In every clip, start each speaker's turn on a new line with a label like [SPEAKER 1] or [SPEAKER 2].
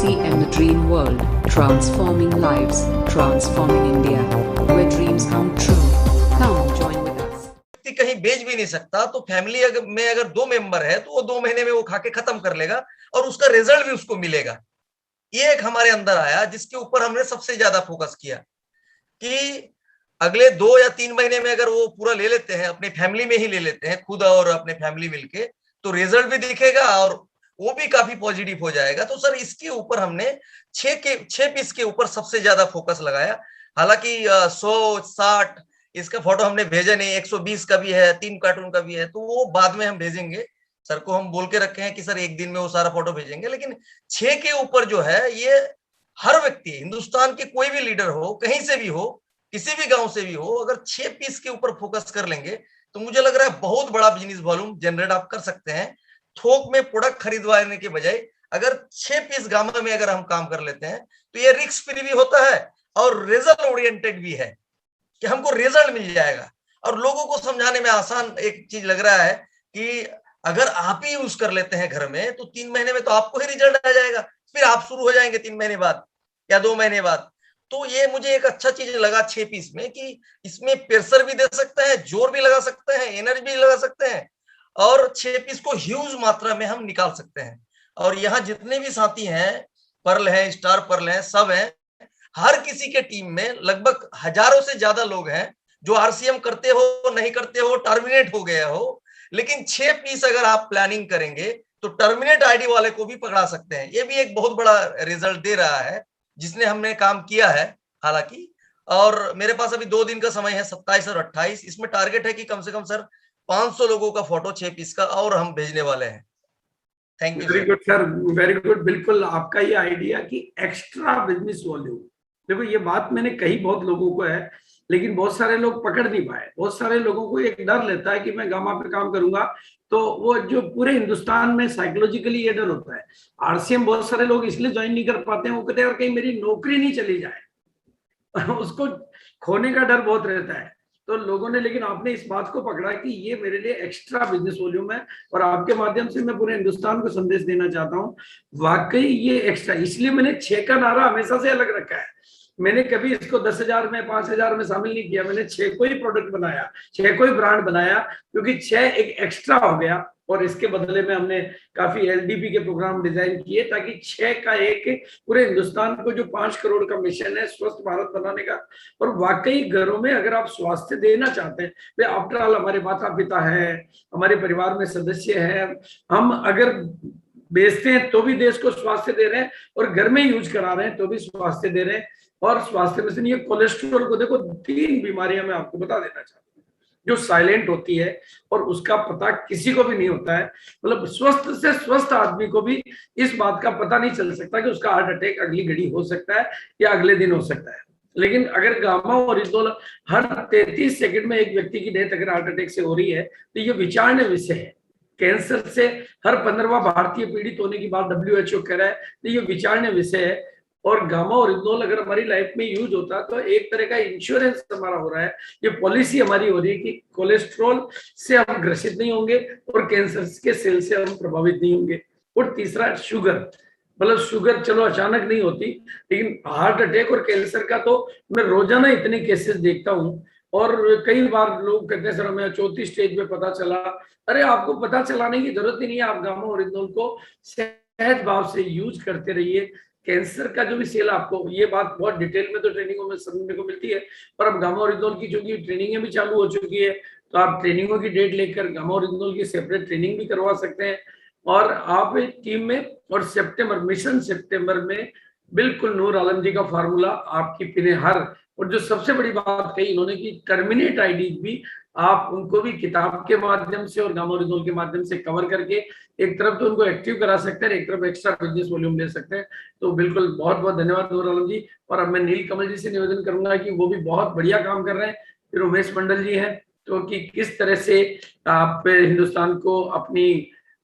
[SPEAKER 1] FCM The Dream World, transforming lives, transforming India, where dreams come true. Come join with us.
[SPEAKER 2] व्यक्ति कहीं बेच भी नहीं सकता, तो फैमिली अगर 2 मेंबर है तो वो 2 महीने में वो खा के खत्म कर लेगा और उसका रिजल्ट भी उसको मिलेगा। ये एक हमारे अंदर आया जिसके ऊपर हमने सबसे ज्यादा फोकस किया कि अगले 2 या 3 महीने में अगर वो पूरा ले लेते हैं, अपनी फैमिली में ही ले लेते हैं, खुद और अपने फैमिली मिलके, तो रिजल्ट भी दिखेगा और वो भी काफी पॉजिटिव हो जाएगा। तो सर इसके ऊपर हमने 6 पीस के ऊपर सबसे ज्यादा फोकस लगाया। हालांकि 100-60 इसका फोटो हमने भेजा नहीं, 120 का भी है, 3 कार्टून का भी है, तो वो बाद में हम भेजेंगे। सर को हम बोल के रखे हैं कि सर एक दिन में वो सारा फोटो भेजेंगे, लेकिन 6 के ऊपर जो है ये हर व्यक्ति, हिंदुस्तान के कोई भी लीडर हो, कहीं से भी हो, किसी भी गांव से भी हो, अगर 6 पीस के ऊपर फोकस कर लेंगे तो मुझे लग रहा है बहुत बड़ा बिजनेस वॉल्यूम जनरेट आप कर सकते हैं। थोक में प्रोडक्ट खरीदवाने के बजाय अगर 6 पीस गामा में अगर हम काम कर लेते हैं तो ये रिस्क फ्री भी होता है और रिजल्ट ओरिएंटेड भी है कि हमको रिजल्ट मिल जाएगा। और लोगों को समझाने में आसान एक चीज लग रहा है कि अगर आप ही यूज कर लेते हैं घर में तो 3 महीने में तो आपको ही रिजल्ट आ जाएगा, फिर आप शुरू हो जाएंगे 3 महीने बाद या 2 महीने बाद। तो ये मुझे एक अच्छा चीज लगा 6 पीस में कि इसमें प्रेशर भी दे सकते हैं, जोर भी लगा सकते हैं, एनर्जी भी लगा सकते हैं और 6 पीस को ह्यूज मात्रा में हम निकाल सकते हैं। और यहाँ जितने भी साथी हैं, पर्ल हैं, स्टार पर्ल हैं, सब हैं, हर किसी के टीम में लगभग हजारों से ज्यादा लोग हैं जो आरसीएम करते हो, नहीं करते हो, टर्मिनेट हो गया हो, लेकिन 6 पीस अगर आप प्लानिंग करेंगे तो टर्मिनेट आईडी वाले को भी पकड़ा सकते हैं। ये भी एक बहुत बड़ा रिजल्ट दे रहा है जिसने हमने काम किया है हालांकि। और मेरे पास अभी 2 दिन का समय है, 27 और 28। इसमें टारगेट है कि कम से कम सर 500 लोगों का फोटो 6 पीस का और हम भेजने वाले हैं। Thank you.
[SPEAKER 3] Very good sir, very good. बिल्कुल आपका ये आइडिया कि एक्स्ट्रा बिजनेस वॉल्यूम, देखो ये बात मैंने कही बहुत लोगों को है, लेकिन बहुत सारे लोग पकड़ नहीं पाए। बहुत सारे लोगों को एक डर लेता है कि मैं गामा पे काम करूंगा, तो वो जो पूरे हिंदुस्तान में साइकोलॉजिकली ये डर होता है। आरसीएम बहुत सारे लोग इसलिए ज्वाइन नहीं कर पाते हैं, वो कहते हैं कहीं मेरी नौकरी नहीं चली जाए उसको खोने का डर बहुत रहता है। तो लोगों ने, लेकिन आपने इस बात को पकड़ा कि ये मेरे लिए एक्स्ट्रा बिजनेस वॉल्यूम है और आपके माध्यम से मैं पूरे हिंदुस्तान को संदेश देना चाहता हूँ वाकई ये एक्स्ट्रा। इसलिए मैंने 6 का नारा हमेशा से अलग रखा है। मैंने कभी इसको 10,000 में, 5,000 में शामिल नहीं किया। मैंने 6 को ही प्रोडक्ट बनाया, 6 को ही ब्रांड बनाया, क्योंकि 6 एक एक्स्ट्रा हो गया। और इसके बदले में हमने काफी एलडीपी के प्रोग्राम डिजाइन किए ताकि 6 का एक पूरे हिंदुस्तान को जो 5 करोड़ का मिशन है स्वस्थ भारत बनाने का। और वाकई घरों में अगर आप स्वास्थ्य देना चाहते हैं, वे आफ्टर ऑल हमारे माता पिता है, हमारे परिवार में सदस्य है, हम अगर बेचते हैं तो भी देश को स्वास्थ्य दे रहे हैं और घर में यूज करा रहे हैं तो भी स्वास्थ्य दे रहे हैं। और स्वास्थ्य में से ये कोलेस्ट्रॉल को देखो, 3 बीमारियां मैं आपको बता देना चाहता हूँ जो साइलेंट होती है और उसका पता किसी को भी नहीं होता है। मतलब स्वस्थ से स्वस्थ आदमी को भी इस बात का पता नहीं चल सकता कि उसका हार्ट अटैक अगली घड़ी हो सकता है या अगले दिन हो सकता है। लेकिन अगर गामा और इजोल हर 33 सेकंड में एक व्यक्ति की डेथ अगर हार्ट अटैक से हो रही है तो ये विचारणीय विषय है। कैंसर से हर 15वां भारतीय पीड़ित होने की बात WHO कह रहा है, तो ये विचारणीय विषय है। और गामा और इथनॉल अगर हमारी लाइफ में यूज होता तो एक तरह का इंश्योरेंस हमारा हो रहा है, ये पॉलिसी हमारी हो रही है कि कोलेस्ट्रॉल से हम ग्रसित नहीं होंगे और कैंसर के सेल से हम प्रभावित नहीं होंगे। और तीसरा शुगर, मतलब शुगर चलो अचानक नहीं होती, लेकिन हार्ट अटैक और कैंसर का तो मैं रोजाना इतने केसेस देखता हूँ। और कई बार लोग कहते हैं सर हमें 4थी स्टेज पे पता चला। अरे आपको पता चलाने की जरूरत ही नहीं है, आप गामा और इथनॉल को सहज भाव से यूज करते रहिए। कैंसर का जो भी सेल, आपको ये बात बहुत डिटेल में तो ट्रेनिंगों में समझने को मिलती है, पर अब गामा और इथनॉल की चूंकि ट्रेनिंगें भी चालू हो चुकी है तो आप ट्रेनिंगों की डेट लेकर गामा और इथनॉल की सेपरेट ट्रेनिंग भी करवा सकते हैं। और आप टीम में, और सितंबर मिशन सितंबर में बिल्कुल नूर आलम जी का फार्मूला आपकी पिने हर, और जो सबसे बड़ी बात कही इन्होंने कि टर्मिनेट आईडी भी आप उनको भी किताब के माध्यम से और गामा और इथनॉल के माध्यम से कवर करके एक तरफ तो उनको एक्टिव करा सकते हैं, एक तरफ एक्स्ट्रा बिजनेस वॉल्यूम ले सकते हैं। तो बिल्कुल बहुत बहुत धन्यवाद नूर आलम जी। और अब मैं नील कमल जी से निवेदन करूंगा कि वो भी बहुत बढ़िया काम कर रहे हैं, फिर उमेश मंडल जी हैं, तो कि किस तरह से आप हिंदुस्तान को अपनी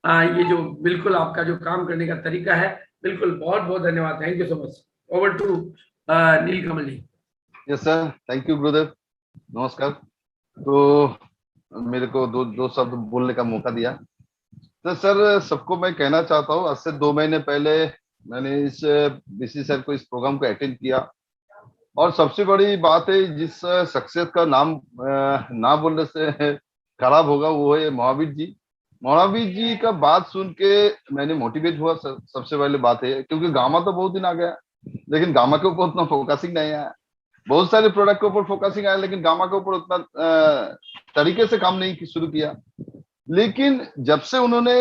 [SPEAKER 3] ये जो बिल्कुल आपका जो काम करने का तरीका है, बिल्कुल बहुत बहुत धन्यवाद। Thank you so much. Over to Neel Kamal ji.
[SPEAKER 4] Yes sir, thank you Gurudev, नमस्कार। तो मेरे को दो शब्द बोलने का मौका दिया। तो सर सबको मैं कहना चाहता हूँ, आज से 2 महीने पहले मैंने इस बीसी सर को इस प्रोग्राम को अटेंड किया। और सबसे बड़ी बात है, जिस शख्सियत का नाम ना बोलने से खराब होगा, वो है महावीर जी। महावीर जी का बात सुन के मैंने मोटिवेट हुआ। सबसे पहले बात है, क्योंकि गामा तो बहुत दिन आ गया, लेकिन गामा के ऊपर उतना फोकसिंग नहीं आया। बहुत सारे प्रोडक्ट के ऊपर फोकसिंग आया, लेकिन गामा के ऊपर उतना तरीके से काम नहीं शुरू किया। लेकिन जब से उन्होंने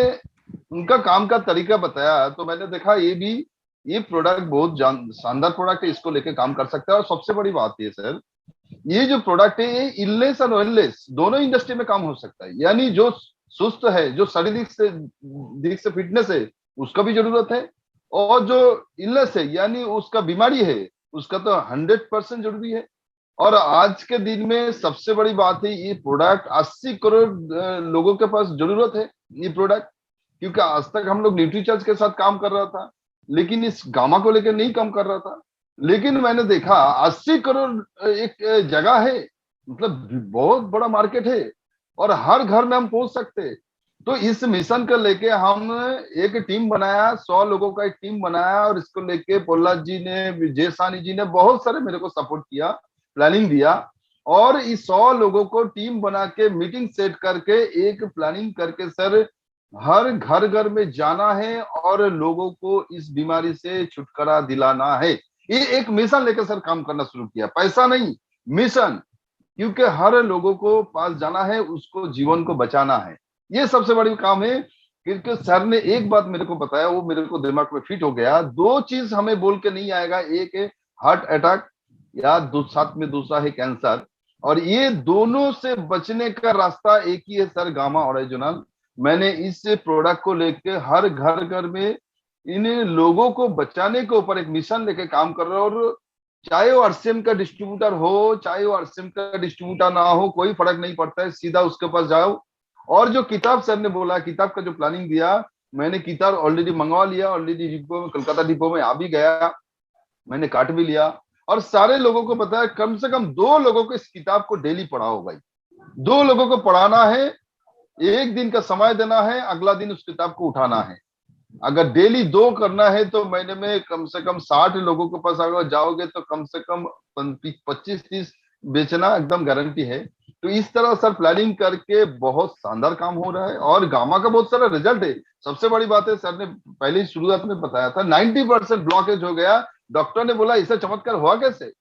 [SPEAKER 4] उनका काम का तरीका बताया, तो मैंने देखा ये प्रोडक्ट बहुत शानदार प्रोडक्ट है, इसको लेके काम कर सकता है। और सबसे बड़ी बात ये सर, ये जो प्रोडक्ट है, ये इलनेस और वेलनेस दोनों इंडस्ट्री में काम हो सकता है। यानी जो सुस्त है, जो शारीरिक से फिटनेस है, उसका भी जरूरत है। और जो इलनेस है, यानी उसका बीमारी है, उसका तो 100% जरूरी है। और आज के दिन में सबसे बड़ी बात है, ये प्रोडक्ट 80 करोड़ लोगों के पास जरूरत है ये प्रोडक्ट। क्योंकि आज तक हम लोग न्यूट्रीचार्ज के साथ काम कर रहा था, लेकिन इस गामा को लेकर नहीं काम कर रहा था। लेकिन मैंने देखा 80 करोड़ एक जगह है, मतलब बहुत बड़ा मार्केट है, और हर घर में हम पहुंच सकते हैं। तो इस मिशन को लेके हम एक टीम बनाया, 100 लोगों का एक टीम बनाया, और इसको लेके प्रहलाद जी ने, विजय सानी जी ने बहुत सारे मेरे को सपोर्ट किया, प्लानिंग दिया। और इस 100 लोगों को टीम बना के मीटिंग सेट करके एक प्लानिंग करके सर हर घर में जाना है और लोगों को इस बीमारी से छुटकारा दिलाना है। ये एक मिशन लेकर सर काम करना शुरू किया, पैसा नहीं, मिशन। क्योंकि हर लोगों को पास जाना है, उसको जीवन को बचाना है, ये सबसे बड़ी काम है। क्योंकि सर ने एक बात मेरे को बताया, वो मेरे को दिमाग में फिट हो गया। 2 चीज हमें बोल के नहीं आएगा, एक है हार्ट अटैक, या साथ में दूसरा है कैंसर। और ये दोनों से बचने का रास्ता एक ही है सर, गामा ओरिजिनल। मैंने इस प्रोडक्ट को लेके हर घर में इन लोगों को बचाने के ऊपर एक मिशन लेके काम कर रहा हूं। और चाहे वो आरसीएम का डिस्ट्रीब्यूटर हो, चाहे वो आरसीएम का डिस्ट्रीब्यूटर ना हो, कोई फर्क नहीं पड़ता है, सीधा उसके पास जाओ। और जो किताब सर ने बोला, किताब का जो प्लानिंग दिया, मैंने किताब ऑलरेडी मंगवा लिया, ऑलरेडी डिपो में, कोलकाता डिपो में आ भी गया, मैंने काट भी लिया। और सारे लोगों को पता है, कम से कम 2 लोगों को इस किताब को डेली पढ़ाओ भाई। 2 लोगों को पढ़ाना है, 1 दिन का समय देना है, अगला दिन उस किताब को उठाना है। अगर डेली 2 करना है तो महीने में कम से कम 60 लोगों के पास अगर जाओगे तो कम से कम 25-30 बेचना एकदम गारंटी है। तो इस तरह सर प्लानिंग करके बहुत शानदार काम हो रहा है, और गामा का बहुत सारा रिजल्ट है। सबसे बड़ी बात है, सर ने पहले शुरुआत में बताया था 90% ब्लॉकेज हो गया। डॉक्टर ने बोला इससे चमत्कार हुआ कैसे?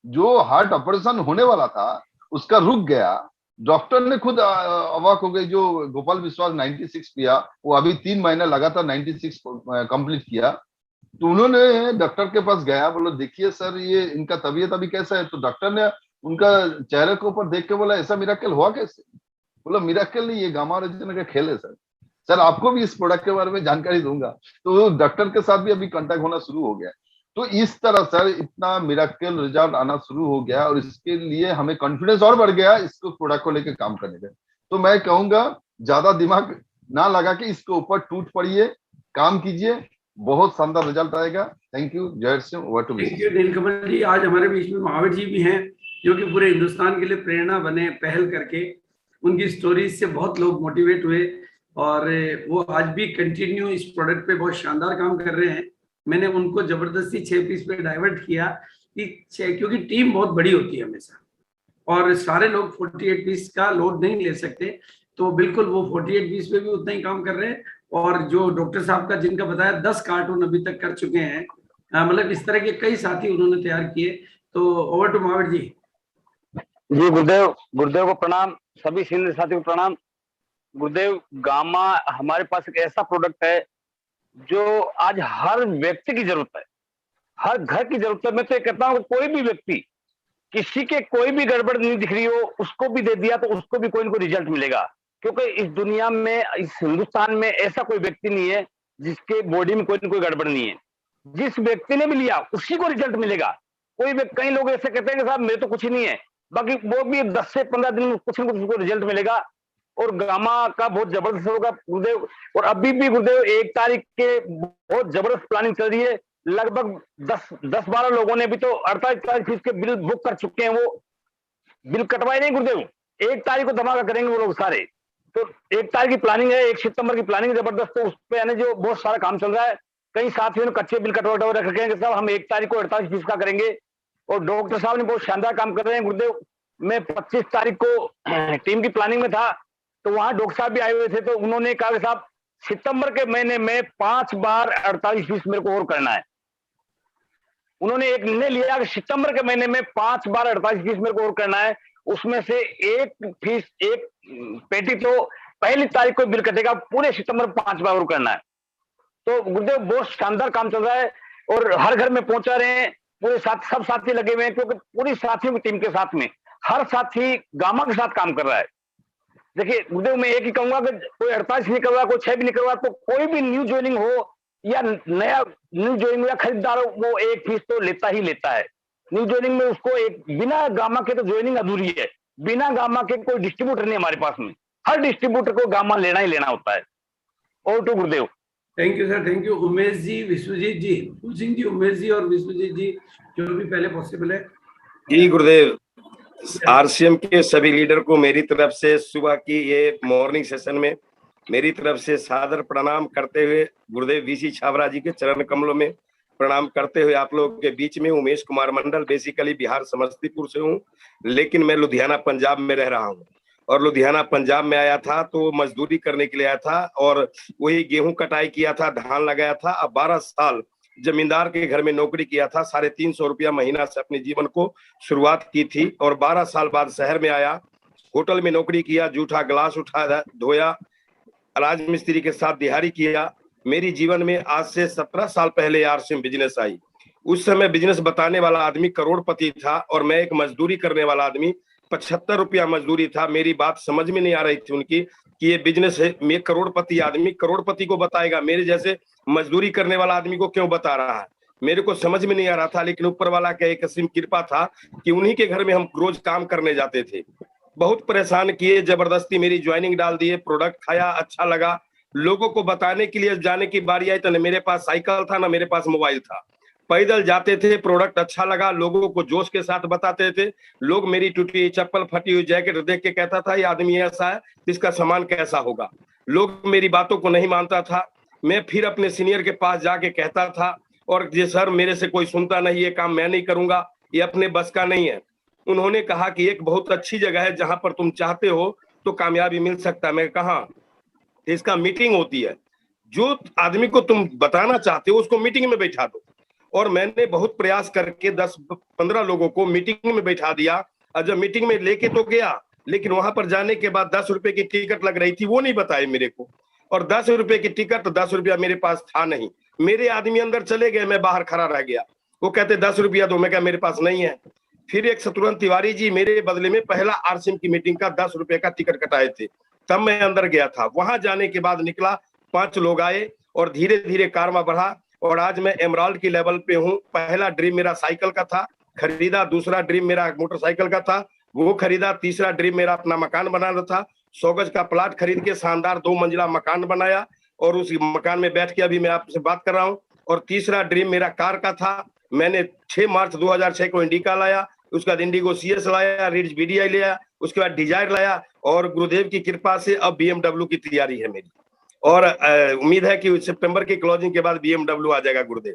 [SPEAKER 4] जो हार्ट ऑपरेशन होने वाला था उसका रुक गया। डॉक्टर ने खुद अवाक हो गए। जो गोपाल विश्वास 96 किया, वो अभी 3 महीना लगातार 96 कंप्लीट किया। तो उन्होंने डॉक्टर के पास गया, बोलो देखिए सर ये इनका तबीयत अभी कैसा है। तो डॉक्टर ने उनका चेहरे के ऊपर देख के बोला ऐसा मिराकल हुआ कैसे? बोला मिराकल नहीं, ये गामा ओरिजिनल का खेल है सर। सर आपको भी इस प्रोडक्ट के बारे में जानकारी दूंगा। तो डॉक्टर के साथ भी अभी कांटेक्ट होना शुरू हो गया। तो इस तरह सर इतना मिराकल रिजल्ट आना शुरू हो गया, और इसके लिए हमें कॉन्फिडेंस और बढ़ गया इसको प्रोडक्ट को लेकर काम करने का। तो मैं कहूंगा ज्यादा दिमाग ना लगा के इसके ऊपर टूट पड़िए, काम कीजिए, बहुत शानदार रिजल्ट आएगा। Thank you. Jai Singh, over to
[SPEAKER 3] thank you Neelkamal ji. आज हमारे बीच में महावीर जी भी हैं, जो कि पूरे हिंदुस्तान के लिए प्रेरणा बने पहल करके। उनकी स्टोरीज से बहुत लोग मोटिवेट हुए, और वो आज भी कंटिन्यू इस प्रोडक्ट पे बहुत शानदार काम कर रहे हैं। मैंने उनको जबरदस्ती 6 पीस पे डाइवर्ट किया क्योंकि टीम बहुत बड़ी होती है हमेशा, और सारे लोग 48 पीस का लोड नहीं ले सकते। तो बिल्कुल वो 48 पीस पे भी उतना ही काम कर रहे हैं। और जो डॉक्टर साहब का जिनका बताया 10 कार्टून अभी तक कर चुके हैं, मतलब इस तरह के कई साथी उन्होंने तैयार किए। तो ओवर टू महावीर जी।
[SPEAKER 5] जी गुरुदेव को प्रणाम, सभी सीनियर साथियों को प्रणाम। गुरुदेव, गामा हमारे पास एक ऐसा प्रोडक्ट है जो आज हर व्यक्ति की जरूरत है, हर घर की जरूरत है। मैं तो ये कहता हूँ कोई भी व्यक्ति, किसी के कोई भी गड़बड़ नहीं दिख रही हो, उसको भी दे दिया तो उसको भी कोई ना कोई रिजल्ट मिलेगा। क्योंकि इस दुनिया में, इस हिंदुस्तान में ऐसा कोई व्यक्ति नहीं है जिसके बॉडी में कोई ना कोई गड़बड़ नहीं है। जिस व्यक्ति ने भी लिया उसी को रिजल्ट मिलेगा। कई लोग ऐसे कहते हैं कि साहब मेरे तो कुछ ही नहीं है, बाकी वो भी 10 से 15 दिन में कुछ ना कुछ उसको रिजल्ट मिलेगा। और गामा का बहुत जबरदस्त होगा गुरुदेव। और अभी भी गुरुदेव 1 तारीख के बहुत जबरदस्त प्लानिंग चल रही है। लगभग 10-12 लोगों ने भी तो 48 तारीख के बिल बुक कर चुके हैं। वो बिल कटवाए नहीं गुरुदेव, 1 तारीख को धमाका करेंगे वो लोग सारे। तो 1 तारीख की प्लानिंग है, 1 सितंबर की प्लानिंग जबरदस्त। तो उस पर जो बहुत सारा काम चल रहा है, कई साथियों ने कच्चे बिल कटवा रख रखे हैं कि साहब हम 1 तारीख को 48 फीस का करेंगे, और डॉक्टर साहब ने बहुत शानदार काम कर रहे हैं। गुरुदेव, मैं 25 तारीख को टीम की प्लानिंग में था, तो वहां डॉक्टर साहब भी आए हुए थे, तो उन्होंने कहा कि साहब सितंबर के महीने में 5 बार 48 फीस मेरे को और करना है। उन्होंने एक निर्णय लिया कि सितंबर के महीने में 5 बार 48 फीस मेरे को और करना है, उसमें से एक पेटी तो पहली तारीख को बिल कटेगा, पूरे सितंबर 5 बार और करना है। तो गुरुदेव बहुत शानदार काम चल रहा है, और हर घर में पहुंचा रहे हैं, पूरे सब साथी लगे हुए हैं, क्योंकि पूरी साथियों की टीम के साथ में हर साथी गामा के साथ काम कर रहा है। देखिए गुरुदेव, मैं एक ही कहूंगा कि कोई 48 नहीं कर रहा, कोई 6 भी नहीं कर रहा, तो कोई भी न्यू ज्वाइनिंग हो या नया न्यू ज्वाइनिंग या खरीदार हो, वो 1 फीस तो लेता ही लेता है। न्यू ज्वाइनिंग में उसको एक बिना गामा के तो ज्वाइनिंग अधूरी है, बिना गामा के कोई डिस्ट्रीब्यूटर नहीं हमारे पास में, हर डिस्ट्रीब्यूटर को गामा लेना ही लेना होता है। और तो Gurudev.
[SPEAKER 3] Thank you sir, thank you. Umesh ji, Vishwajeet ji, Phool Singh ji, Umesh ji और विश्वजीत जी, जो भी पहले पॉसिबल है।
[SPEAKER 6] जी गुरुदेव, आरसीएम के सभी लीडर को मेरी तरफ से सुबह की ये मॉर्निंग सेशन में मेरी तरफ से सादर प्रणाम करते हुए, गुरुदेव वीसी छाबड़ा जी के चरण कमलों में प्रणाम करते हुए, आप लोगों के बीच में उमेश कुमार मंडल, बेसिकली बिहार समस्तीपुर से हूँ, लेकिन मैं लुधियाना पंजाब में रह रहा हूँ। और लुधियाना पंजाब में आया था तो मजदूरी करने के लिए आया था, और वही गेहूं कटाई किया था, धान लगाया था। अब 12 साल जमींदार के घर में नौकरी किया था, 350 रुपया महीना से अपने जीवन को शुरुआत की थी। और 12 साल बाद शहर में आया, होटल में नौकरी किया, जूठा गिलास उठा धोया, राजमिस्त्री के साथ दिहाड़ी किया। मेरी जीवन में आज से 17 साल पहले आरसीएम बिजनेस आई। उस समय बिजनेस बताने वाला आदमी करोड़पति था, और मैं एक मजदूरी करने वाला आदमी, 75 रुपया मजदूरी था। मेरी बात समझ में नहीं आ रही थी उनकी कि ये बिजनेस है, मैं करोड़पति आदमी करोड़पति को बताएगा, मेरे जैसे मजदूरी करने वाला आदमी को क्यों बता रहा है, मेरे को समझ में नहीं आ रहा था। लेकिन ऊपर वाला का एक असीम कृपा था कि उन्हीं के घर में हम रोज काम करने जाते थे। बहुत परेशान किए, जबरदस्ती मेरी ज्वाइनिंग डाल दिए, प्रोडक्ट खाया, अच्छा लगा। लोगों को बताने के लिए जाने की बारी आई तो न मेरे पास साइकिल था, न मेरे पास मोबाइल था, पैदल जाते थे। प्रोडक्ट अच्छा लगा, लोगों को जोश के साथ बताते थे। लोग मेरी टूटी हुई चप्पल, फटी हुई जैकेट देख के कहता था, ये आदमी ऐसा है, इसका सामान कैसा होगा। लोग मेरी बातों को नहीं मानता था। मैं फिर अपने सीनियर के पास जाके कहता था, और ये सर मेरे से कोई सुनता नहीं, ये काम मैं नहीं करूंगा, ये अपने बस का नहीं है। उन्होंने कहा कि एक बहुत अच्छी जगह है जहां पर तुम चाहते हो तो कामयाबी मिल सकता है। मैं कहा, इसका मीटिंग होती है, जो आदमी को तुम बताना चाहते हो उसको मीटिंग में बैठा दो। और मैंने बहुत प्रयास करके 10-15 लोगों को मीटिंग में बैठा दिया। और जब मीटिंग में लेके तो गया, लेकिन वहां पर जाने के बाद 10 रुपए की टिकट लग रही थी, वो नहीं बताए मेरे को। और 10 रुपए की टिकट, 10 रुपया मेरे पास था नहीं। मेरे आदमी अंदर चले गए, मैं बाहर खड़ा रह गया। वो कहते 10 रुपया दो, मैं कहा मेरे पास नहीं है। फिर एक शत्रुघ्न तिवारी जी मेरे बदले में पहला आरसीएम की मीटिंग का 10 रुपए का टिकट कटाए थे, तब मैं अंदर गया था। वहां जाने के बाद निकला, 5 लोग आए, और धीरे धीरे कारवा बढ़ा, और आज मैं एमराल्ड की लेवल पे हूँ। पहला ड्रीम मेरा साइकिल का था, खरीदा। दूसरा ड्रीम मेरा मोटरसाइकिल का था, वो खरीदा। तीसरा ड्रीम मेरा अपना मकान बनाना था। 100 गज का प्लाट खरीद के शानदार 2 मंजिला मकान बनाया, और उस मकान में बैठ के अभी मैं आपसे बात कर रहा हूँ। और तीसरा ड्रीम मेरा कार का था। मैंने 6 मार्च 2006 को इंडिका लाया, उसके बाद इंडिगो CS लाया, रिड्ज BDI लिया, उसके बाद डिजायर लाया, और गुरुदेव की कृपा से अब BMW की तैयारी है मेरी। और उम्मीद है कि सितंबर की क्लोजिंग के बाद BMW आ जाएगा गुरुदेव।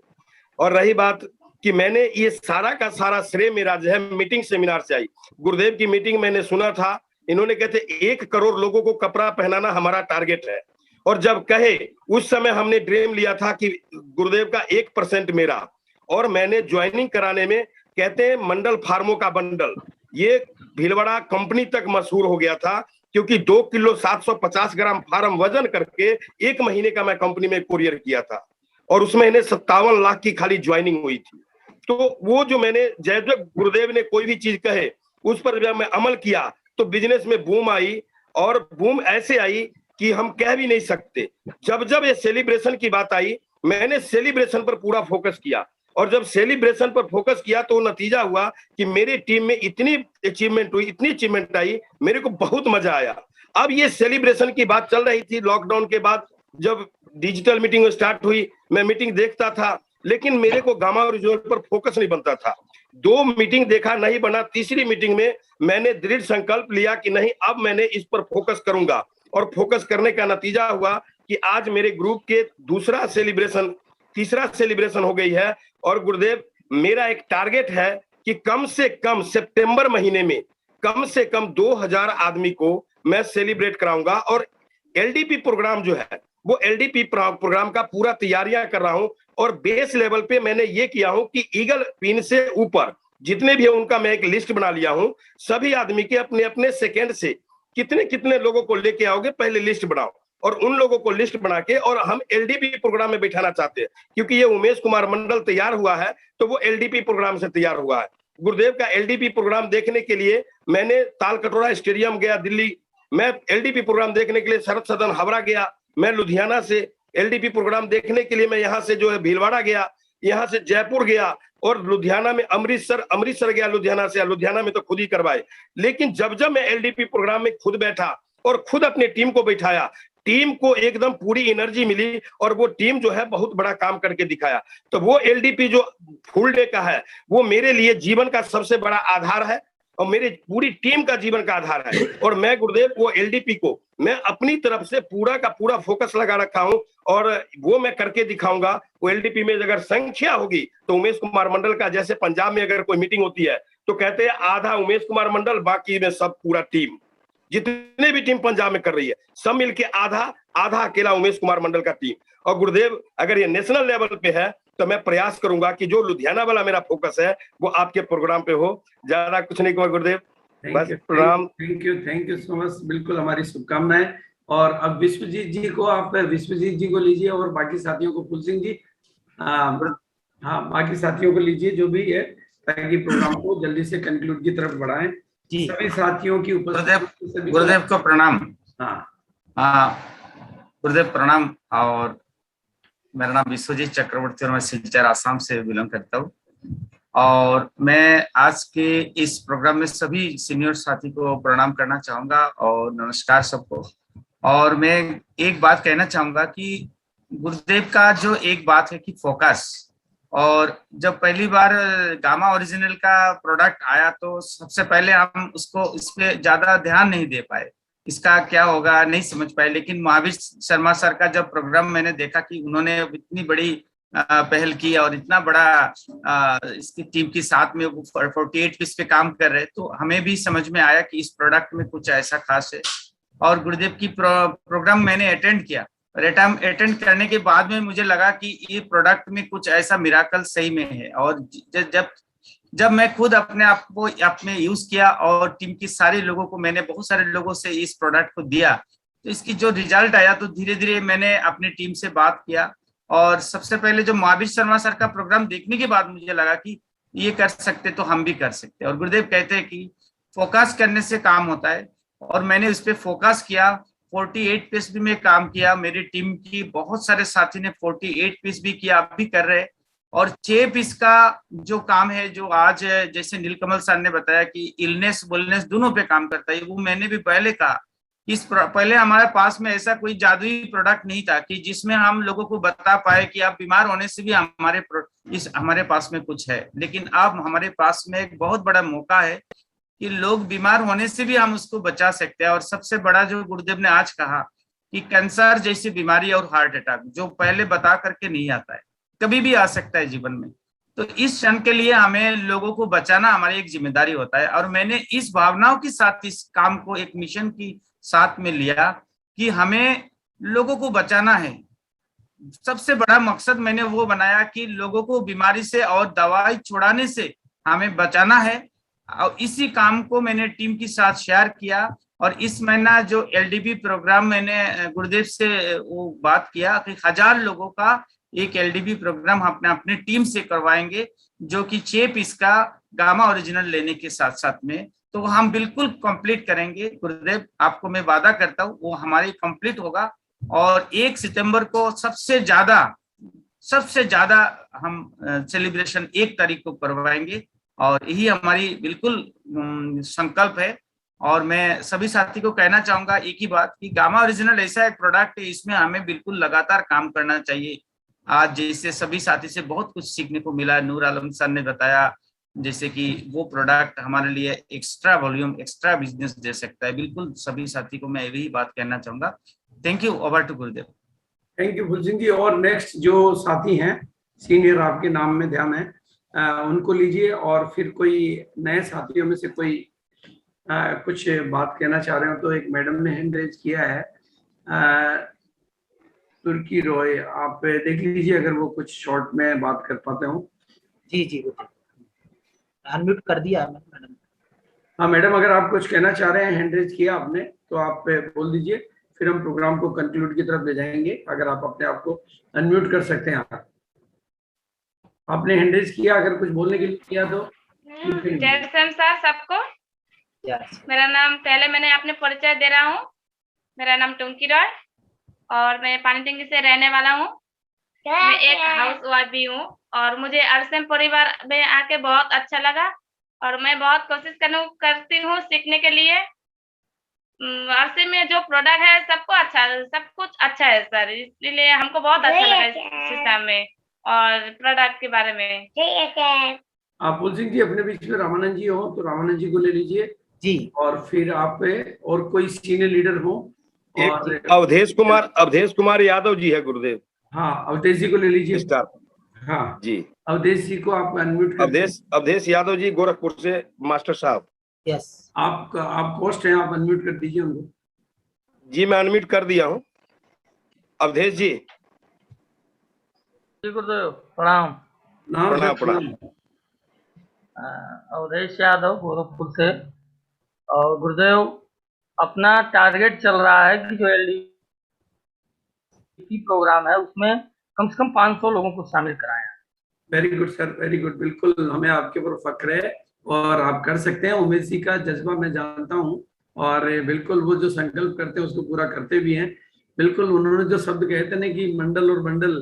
[SPEAKER 6] और रही बात कि मैंने ये सारा का सारा श्रेय मेरा जो है मीटिंग सेमिनार से आई। गुरुदेव की मीटिंग मैंने सुना था, इन्होंने कहते 1 करोड़ लोगों को कपड़ा पहनाना हमारा टारगेट है। और जब कहे, उस समय हमने ड्रीम लिया था कि गुरुदेव का 1% मेरा। और मैंने ज्वाइनिंग कराने में, कहते हैं मंडल फार्मों का बंडल, ये भीलवाड़ा कंपनी तक मशहूर हो गया था, क्योंकि 2 किलो 750 ग्राम फार्म वजन करके 1 महीने का मैं कंपनी में कुरियर किया था। और उसमें इन्हें 57 लाख की खाली ज्वाइनिंग हुई थी। तो वो जो मैंने, जब गुरुदेव ने कोई भी चीज कहे उस पर जब मैं अमल किया तो बिजनेस में बूम आई, और बूम ऐसे आई कि हम कह भी नहीं सकते। जब जब ये सेलिब्रेशन की बात आई, मैंने सेलिब्रेशन पर पूरा फोकस किया। और जब सेलिब्रेशन पर फोकस किया तो नतीजा हुआ कि मेरी टीम में इतनी अचीवमेंट हुई, इतनी अचीवमेंट आई, मेरे को बहुत मजा आया। अब ये सेलिब्रेशन की बात चल रही थी लॉकडाउन के बाद, जब डिजिटल मीटिंग स्टार्ट हुई, मैं मीटिंग देखता था, लेकिन मेरे को गामा रिजल्ट पर फोकस नहीं बनता था। 2 मीटिंग देखा, नहीं बना। तीसरी मीटिंग में मैंने दृढ़ संकल्प लिया कि नहीं, अब मैंने इस पर फोकस करूंगा। और फोकस करने का नतीजा हुआ कि आज मेरे ग्रुप के दूसरा सेलिब्रेशन तीसरा सेलिब्रेशन हो गई है। और गुरुदेव मेरा एक टारगेट है कि कम से कम सितंबर महीने में कम से कम 2000 आदमी को मैं सेलिब्रेट कराऊंगा। और एलडीपी प्रोग्राम जो है वो एलडीपी प्रोग्राम का पूरा तैयारियां कर रहा हूं। और बेस लेवल पे मैंने ये किया हूं कि ईगल पिन से ऊपर जितने भी है उनका मैं एक लिस्ट बना लिया हूं। सभी आदमी के अपने अपने सेकंड से कितने कितने लोगों को लेके आओगे पहले लिस्ट बनाओ, और उन लोगों को लिस्ट बना के और हम एलडीपी प्रोग्राम में बैठाना चाहते हैं। क्योंकि ये उमेश कुमार मंडल तैयार हुआ है तो वो एलडीपी प्रोग्राम से तैयार हुआ है। गुरुदेव का एलडीपी प्रोग्राम देखने के लिए मैंने तालकटोरा स्टेडियम गया दिल्ली, मैं एलडीपी प्रोग्राम देखने के लिए शरद सदन हावड़ा गया, मैं लुधियाना से एलडीपी प्रोग्राम देखने के लिए मैं यहाँ से जो है भीलवाड़ा गया, यहाँ से जयपुर गया, और लुधियाना में अमृतसर गया लुधियाना से। लुधियाना में तो खुद ही करवाए। लेकिन जब मैं एलडीपी प्रोग्राम में खुद बैठा और खुद अपने टीम को बैठाया, टीम को एकदम पूरी एनर्जी मिली और वो टीम जो है बहुत बड़ा काम करके दिखाया। तो वो एलडीपी जो फुल डे का है वो मेरे लिए जीवन का सबसे बड़ा आधार है और मेरे पूरी टीम का जीवन का आधार है। और मैं गुरुदेव वो एलडीपी को मैं अपनी तरफ से पूरा का पूरा फोकस लगा रखा हूं और वो मैं करके दिखाऊंगा। वो एलडीपी में अगर संख्या होगी तो उमेश कुमार मंडल का, जैसे पंजाब में अगर कोई मीटिंग होती है तो कहते हैं आधा उमेश कुमार मंडल, बाकी में सब पूरा टीम, जितने भी टीम पंजाब में कर रही है सब मिलके आधा अकेला उमेश कुमार मंडल का टीम। और गुरुदेव अगर ये नेशनल लेवल पे है तो मैं प्रयास करूंगा कि जो लुधियाना वाला मेरा फोकस है वो आपके प्रोग्राम पे हो। ज्यादा कुछ नहीं कहूँगा गुरुदेव, बस प्रणाम।
[SPEAKER 3] Thank you so much. बिल्कुल हमारी शुभकामनाएं। और अब विश्वजीत जी को लीजिए और बाकी साथियों को, फुल सिंह जी हाँ बाकी साथियों को लीजिए जो भी है, ताकि प्रोग्राम को जल्दी से कंक्लूड की तरफ बढ़ाएं। सभी साथियों की उपस्थिति।
[SPEAKER 7] गुरुदेव को प्रणाम।
[SPEAKER 3] हाँ
[SPEAKER 7] गुरुदेव प्रणाम। और मेरा नाम विश्वजीत चक्रवर्ती और मैं सिलचर आसाम से बिलोंग करता हूँ। और मैं आज के इस प्रोग्राम में सभी सीनियर साथी को प्रणाम करना चाहूंगा और नमस्कार सबको। और मैं एक बात कहना चाहूंगा कि गुरुदेव का जो एक बात है कि फोकस, और जब पहली बार गामा ओरिजिनल का प्रोडक्ट आया तो सबसे पहले हम उसको इस पे ज्यादा ध्यान नहीं दे पाए, इसका क्या होगा नहीं समझ पाए। लेकिन महावीर शर्मा सर का जब प्रोग्राम मैंने देखा कि उन्होंने इतनी बड़ी पहल की और इतना बड़ा इसकी टीम के साथ में 48 पीस पे काम कर रहे, तो हमें भी समझ में आया कि इस प्रोडक्ट में कुछ ऐसा खास है। और गुरुदेव की प्रोग्राम मैंने अटेंड किया और अटेंड करने के बाद में मुझे लगा कि ये प्रोडक्ट में कुछ ऐसा मिराकल सही में है। और जब मैं खुद अपने आप को अपने यूज किया और टीम के सारे लोगों को, मैंने बहुत सारे लोगों से इस प्रोडक्ट को दिया, तो इसकी जो रिजल्ट आया तो धीरे धीरे मैंने अपनी टीम से बात किया। और सबसे पहले जो महावीर शर्मा सर का प्रोग्राम देखने के बाद मुझे लगा कि ये कर सकते तो हम भी कर सकते। और गुरुदेव कहते हैं कि फोकस करने से काम होता है, और मैंने उस पर फोकस किया। 48 पीस भी मैं काम किया, मेरी टीम की बहुत सारे साथी ने 48 पीस भी किया, अब भी कर रहे। और 6 पीस का जो काम है, जो आज जैसे नीलकमल सर ने बताया कि इलनेस वेलनेस दोनों पे काम करता है, वो मैंने भी पहले कहा। पहले हमारे पास में ऐसा कोई जादुई प्रोडक्ट नहीं था कि जिसमें हम लोगों को बता पाए कि आप बीमार होने से भी हमारे पास में कुछ है। लेकिन अब हमारे पास में एक बहुत बड़ा मौका है कि लोग बीमार होने से भी हम उसको बचा सकते हैं। और सबसे बड़ा जो गुरुदेव ने आज कहा कि कैंसर जैसी बीमारी और हार्ट अटैक जो पहले बता करके नहीं आता है, कभी भी आ सकता है जीवन में, तो इस क्षण के लिए हमें लोगों को बचाना हमारी एक जिम्मेदारी होता है। और मैंने इस भावनाओं के साथ इस काम को एक मिशन की साथ में लिया कि हमें लोगों को बचाना है। सबसे बड़ा मकसद मैंने वो बनाया कि लोगों को बीमारी से और दवाई छुड़ाने से हमें बचाना है। और इसी काम को मैंने टीम के साथ शेयर किया। और इस महीना जो एलडीपी प्रोग्राम मैंने गुरुदेव से वो बात किया कि 1000 लोगों का एक एलडीपी प्रोग्राम हम अपने टीम से करवाएंगे, जो कि 6 पीस का गामा ओरिजिनल लेने के साथ साथ में, तो हम बिल्कुल कंप्लीट करेंगे। गुरुदेव आपको मैं वादा करता हूँ वो हमारी कंप्लीट होगा। और 1 सितंबर को सबसे ज्यादा हम सेलिब्रेशन 1 तारीख को करवाएंगे, और यही हमारी बिल्कुल संकल्प है। और मैं सभी साथी को कहना चाहूंगा एक ही बात कि गामा ओरिजिनल ऐसा एक प्रोडक्ट है, इसमें हमें बिल्कुल लगातार काम करना चाहिए। आज जैसे सभी साथी से बहुत कुछ सीखने को मिला, नूर आलम सर ने बताया जैसे कि वो प्रोडक्ट हमारे लिए एक्स्ट्रा वॉल्यूम, एक्स्ट्रा बिजनेस दे सकता है। बिल्कुल सभी साथी को मैं यही बात कहना चाहूंगा। Thank you. Over to Gurudev.
[SPEAKER 3] Thank you full Singh ji. और नेक्स्ट जो साथी हैं सीनियर आपके नाम में ध्यान है, उनको लीजिए। और फिर कोई नए साथियों में से कोई कुछ बात कहना चाह रहे हो तो एक मैडम ने हैंड रेज किया है, तुर्की रॉय, आप देख लीजिए अगर वो कुछ शॉर्ट में बात कर पाते हो।
[SPEAKER 8] जी जी अनम्यूट कर दिया मैडम।
[SPEAKER 3] हाँ मैडम, अगर आप कुछ कहना चाह रहे हैं, हैंड रेज किया आपने तो आप बोल दीजिए, फिर हम प्रोग्राम को कंक्लूड की तरफ ले जाएंगे। अगर आप अपने आप को अनम्यूट कर सकते हैं। आपने हैंड रेज किया, अगर कुछ बोलने के लिए किया तो।
[SPEAKER 9] जय सर सबको। मेरा नाम, पहले मैंने अपने परिचय दे रहा हूँ। मेरा नाम टुंकी रॉय और मैं पानी टंकी से रहने वाला हूँ। मैं एक हाउस वाइफ भी हूँ और मुझे आरसीएम परिवार में आके बहुत अच्छा लगा और मैं बहुत कोशिश करती हूँ सीखने के लिए। आरसीएम में जो प्रोडक्ट है सब कुछ अच्छा है सर, इसलिए हमको बहुत अच्छा लगा इस सिस्टम में और प्रोडक्ट के बारे में।
[SPEAKER 3] आप बोल सिंह जी अपने बीच में रामानंद जी हो तो रामानंद जी को ले लीजिए
[SPEAKER 8] जी,
[SPEAKER 3] और फिर आप और कोई सीनियर लीडर हो। और
[SPEAKER 6] अवधेश कुमार यादव जी है गुरुदेव।
[SPEAKER 3] हाँ, अवधेश जी को ले लीजिए। हाँ
[SPEAKER 6] जी,
[SPEAKER 3] अवधेश जी को आप अनम्यूट कर।
[SPEAKER 6] अवधेश यादव जी गोरखपुर से मास्टर साहब।
[SPEAKER 8] यस,
[SPEAKER 3] आप पोस्ट हैं, आप अनम्यूट कर दीजिए उनको।
[SPEAKER 6] जी मैं अनम्यूट कर दिया हूँ। अवधेश जी।
[SPEAKER 10] गुरुदेव प्रणाम।
[SPEAKER 6] प्रणाम।
[SPEAKER 10] अवधेश यादव गोरखपुर से। और गुरुदेव अपना टारगेट चल रहा है कि जो एलडीपी प्रोग्राम है उसमें कम से कम 500 लोगों को शामिल कराया।
[SPEAKER 3] Very good sir, very good. बिल्कुल हमें आपके ऊपर फक्र है और आप कर सकते हैं। उमेश जी का जज्बा मैं जानता हूँ और बिल्कुल वो जो संकल्प करते हैं उसको पूरा करते भी हैं। बिल्कुल उन्होंने जो शब्द कहते हैं ना कि मंडल और बंडल,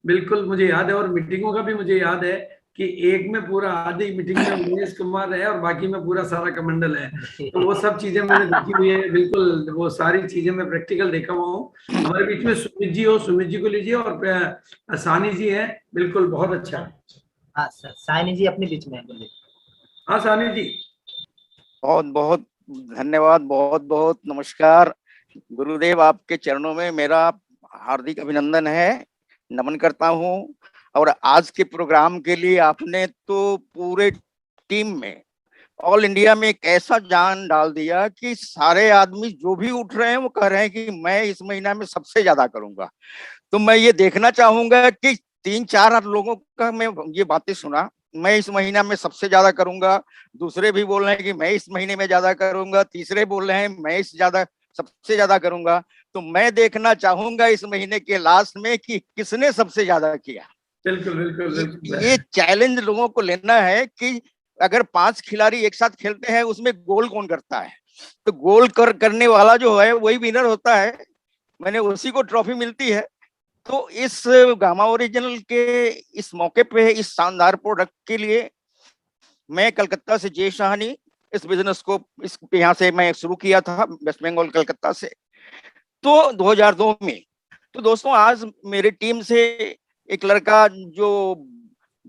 [SPEAKER 3] बिल्कुल मुझे याद है। और मीटिंगों का भी मुझे याद है कि एक में पूरा आधी मीटिंग में उमेश कुमार है और बाकी में पूरा सारा कमंडल है। तो वो सब चीजें मैंने देखी हुई है। बिल्कुल वो सारी चीजें मैं प्रैक्टिकल देखा हुआ हूँ। हमारे बीच में सुमित जी हो, सुमित जी को लीजिए। और सानी जी है, बिल्कुल बहुत अच्छा।
[SPEAKER 8] हाँ सर, सानी जी अपने बीच में है।
[SPEAKER 3] हाँ सानी जी,
[SPEAKER 11] बहुत बहुत धन्यवाद, बहुत बहुत नमस्कार। गुरुदेव आपके चरणों में मेरा हार्दिक अभिनंदन है, नमन करता हूँ। और आज के प्रोग्राम के लिए आपने तो पूरे टीम में, ऑल इंडिया में एक ऐसा जान डाल दिया कि सारे आदमी जो भी उठ रहे हैं वो कह रहे हैं कि मैं इस महीना में सबसे ज्यादा करूंगा। तो मैं ये देखना चाहूंगा कि 3-4 लोगों का मैं ये बातें सुना, मैं इस महीना में सबसे ज्यादा करूंगा। दूसरे भी बोल रहे हैं कि मैं इस महीने में ज्यादा करूंगा। तीसरे बोल रहे हैं मैं सबसे ज्यादा करूंगा। तो मैं देखना चाहूंगा इस महीने के लास्ट में कि किसने सबसे ज्यादा किया।
[SPEAKER 3] बिल्कुल बिल्कुल।
[SPEAKER 11] ये चैलेंज लोगों को लेना है कि अगर 5 खिलाड़ी एक साथ खेलते हैं उसमें गोल कौन करता है, तो गोल करने वाला जो है वही विनर होता है। मैंने उसी को ट्रॉफी मिलती है। तो इस गामा ओरिजिनल के इस मौके पे इस शानदार प्रोडक्ट के लिए मैं कलकत्ता से जय शाहनी इस बिजनेस को यहाँ से मैं शुरू किया था, वेस्ट बंगाल कलकत्ता से, तो 2002 में। तो दोस्तों आज मेरी टीम से एक लड़का जो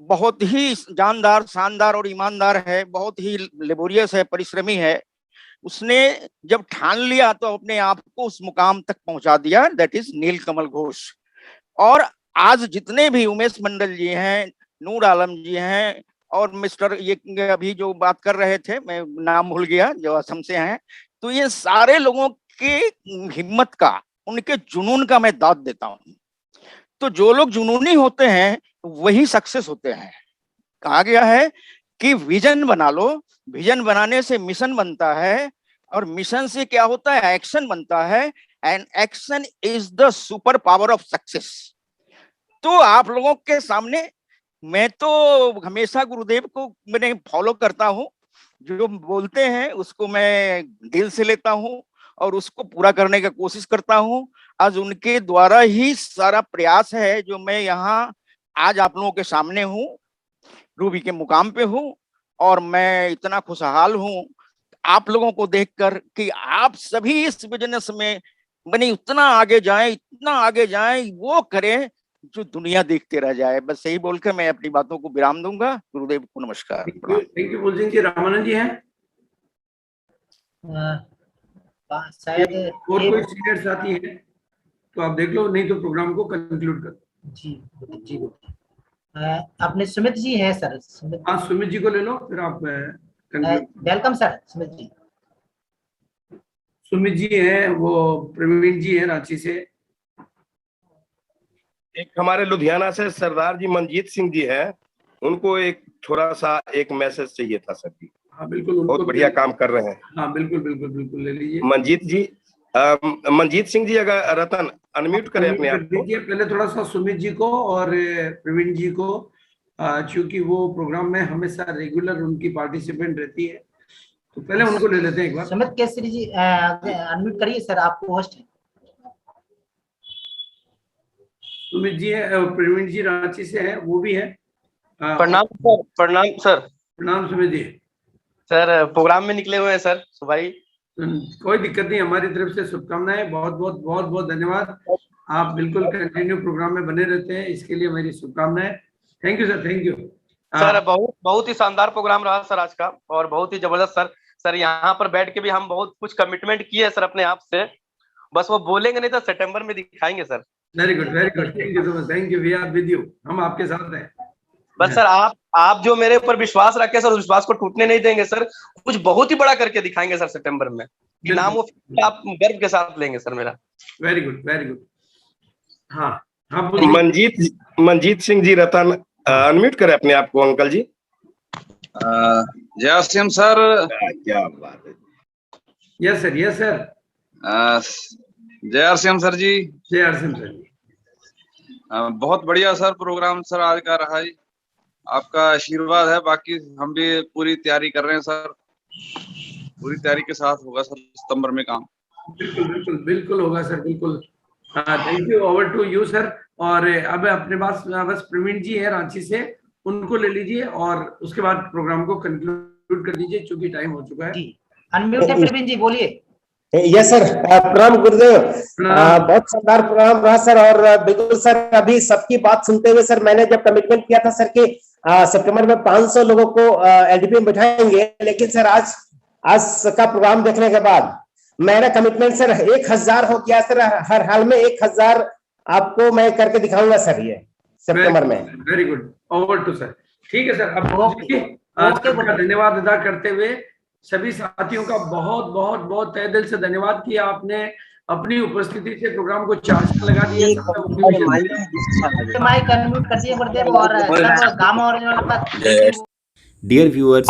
[SPEAKER 11] बहुत ही जानदार, शानदार और ईमानदार है, बहुत ही लेबोरियस है, परिश्रमी है, उसने जब ठान लिया तो अपने आप को उस मुकाम तक पहुंचा दिया, दैट इज नीलकमल घोष। और आज जितने भी उमेश मंडल जी हैं, नूर आलम जी हैं और मिस्टर ये अभी जो बात कर रहे थे, मैं नाम भूल गया, जो असम से हैं, तो ये सारे लोगों के हिम्मत का, उनके जुनून का मैं दाद देता हूँ। तो जो लोग जुनूनी होते हैं वही सक्सेस होते हैं। कहा गया है कि विजन बना लो, विजन बनाने से मिशन बनता है और मिशन से क्या होता है, एक्शन बनता है, and action is the super power of success. तो आप लोगों के सामने मैं तो हमेशा गुरुदेव को मैंने फॉलो करता हूँ, जो बोलते हैं उसको मैं दिल से लेता हूँ और उसको पूरा करने का कोशिश करता हूँ। आज उनके द्वारा ही सारा प्रयास है जो मैं यहाँ आज आप लोगों के सामने हूँ, रूबी के मुकाम पे हूँ। और मैं इतना खुशहाल हूँ आप लोगों को देखकर कि आप सभी इस बिजनेस में बनी उतना आगे जाएं, इतना आगे जाएं, वो करें जो दुनिया देखते रह जाए। बस यही बोलकर मैं अपनी बातों को विराम दूंगा। गुरुदेव को नमस्कार।
[SPEAKER 3] थैंक यू बोल जी। रामानंद जी हैं
[SPEAKER 8] शायद
[SPEAKER 3] और कोई सीनियर साथी है तो आप देख लो, नहीं तो प्रोग्राम को कंक्लूड कर।
[SPEAKER 8] जी। अपने सुमित जी हैं सर।
[SPEAKER 3] हाँ, सुमित जी को ले लो, फिर आप
[SPEAKER 8] वेलकम सर सुमित जी।
[SPEAKER 3] सुमित जी हैं, वो प्रवीण जी हैं रांची से।
[SPEAKER 6] एक हमारे लुधियाना से सरदार जी मंजीत सिंह जी हैं, उनको एक थोड़ा सा एक मैसेज चाहिए था सर जी।
[SPEAKER 3] हाँ बिल्कुल,
[SPEAKER 6] बहुत बढ़िया काम कर रहे हैं।
[SPEAKER 3] हाँ बिल्कुल बिल्कुल बिल्कुल, ले लीजिए
[SPEAKER 6] मंजीत जी। मंजीत सिंह जी, अगर रतन अनम्यूट करें अपने आप को।
[SPEAKER 3] पहले थोड़ा सा सुमित जी को और प्रवीण जी को, चूंकि वो प्रोग्राम में हमेशा रेगुलर उनकी पार्टिसिपेंट रहती है, तो पहले उनको ले लेते हैं एक बार।
[SPEAKER 8] सुमित केसरी जी अनम्यूट करिए सर, आपको होस्ट है।
[SPEAKER 3] सुमित जी है, प्रवीण जी रांची से है, वो भी है।
[SPEAKER 12] प्रणाम सर। प्रणाम सर।
[SPEAKER 3] प्रणाम सुमित जी।
[SPEAKER 12] सर प्रोग्राम में निकले हुए हैं सर सुभाई।
[SPEAKER 3] कोई दिक्कत नहीं, हमारी तरफ से शुभकामनाएं। बहुत बहुत धन्यवाद। आप बिल्कुल कंटिन्यू प्रोग्राम में बने रहते हैं, इसके लिए मेरी शुभकामनाएं। Thank you sir, thank you
[SPEAKER 12] sir. बहुत ही शानदार प्रोग्राम रहा सर आज का, और बहुत ही जबरदस्त सर। सर यहाँ पर बैठ के भी हम बहुत कुछ कमिटमेंट किए सर अपने आप से, बस वो बोलेंगे नहीं तो सितंबर में दिखाएंगे sir.
[SPEAKER 3] Very good very good, thank you so much, thank you. We are with you, हम आपके साथ हैं।
[SPEAKER 12] बस सर आप जो मेरे ऊपर विश्वास रखे सर, उस विश्वास को टूटने नहीं देंगे सर। कुछ बहुत ही बड़ा करके दिखाएंगे सर सितंबर में। नाम वो आप गर्व के साथ लेंगे सर मेरा।
[SPEAKER 3] Very good very good. हाँ हाँ,
[SPEAKER 6] मंजीत सिंह जी रतन, अनम्यूट करें अपने आप को अंकल जी।
[SPEAKER 13] जय आरसीएम सर।
[SPEAKER 6] क्या बात है।
[SPEAKER 3] Yes sir, yes sir.
[SPEAKER 13] जय आरसीएम सर जी।
[SPEAKER 3] जय आरसीएम सर जी।
[SPEAKER 13] बहुत बढ़िया सर प्रोग्राम सर आज का रहा है, आपका आशीर्वाद है। बाकी हम भी पूरी तैयारी कर रहे हैं सर, पूरी तैयारी के साथ होगा सर सितंबर में काम।
[SPEAKER 3] बिल्कुल बिल्कुल बिल्कुल होगा सर, बिल्कुल। Thank you, over to you sir. और अब अपने पास बस प्रवीण जी है रांची से, उनको ले लीजिए और उसके बाद प्रोग्राम को कंक्लूड कर दीजिए, चूंकि टाइम हो चुका है।
[SPEAKER 8] अनम्यूट है प्रवीण जी, बोलिए।
[SPEAKER 14] यस सर, प्रणाम गुरुदेव। बहुत शानदार प्रोग्राम रहा सर, और बिल्कुल सर अभी सबकी बात सुनते हुए सर, मैंने जब कमिटमेंट किया था सर कि सितंबर में 500 लोगों को एलडीपी में बैठाएंगे, लेकिन सर आज का प्रोग्राम देखने के बाद मेरा कमिटमेंट सर 1000 हो गया सर। हर हाल में 1000 आपको मैं करके दिखाऊंगा सर ये सितंबर में।
[SPEAKER 3] Very good, over to sir. ठीक है सर, अब धन्यवाद अदा करते हुए सभी साथियों का बहुत बहुत बहुत तहे दिल से धन्यवाद किया। आपने अपनी उपस्थिति से प्रोग्राम को चार्ज लगा दिया।
[SPEAKER 8] माइक अनम्यूट कर दिए गुरुदेव और गामा और
[SPEAKER 15] डियर व्यूअर्स,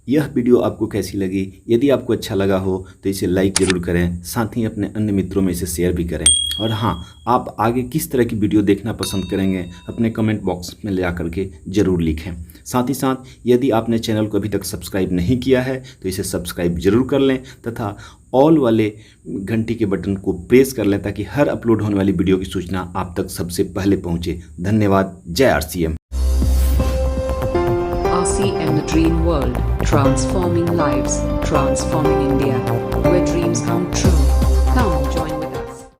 [SPEAKER 15] यह वीडियो आपको कैसी लगी? यदि आपको अच्छा लगा हो तो इसे लाइक ज़रूर करें, साथ ही अपने अन्य मित्रों में इसे शेयर भी करें। और हाँ, आप आगे किस तरह की वीडियो देखना पसंद करेंगे अपने कमेंट बॉक्स में ले आकर के ज़रूर लिखें। साथ ही साथ यदि आपने चैनल को अभी तक सब्सक्राइब नहीं किया है तो इसे सब्सक्राइब जरूर कर लें, तथा ऑल वाले घंटी के बटन को प्रेस कर लें ताकि हर अपलोड होने वाली वीडियो की सूचना आप तक सबसे पहले पहुँचे। धन्यवाद। जय RCM.
[SPEAKER 1] RCM, the dream world, transforming lives, transforming India, where dreams come true.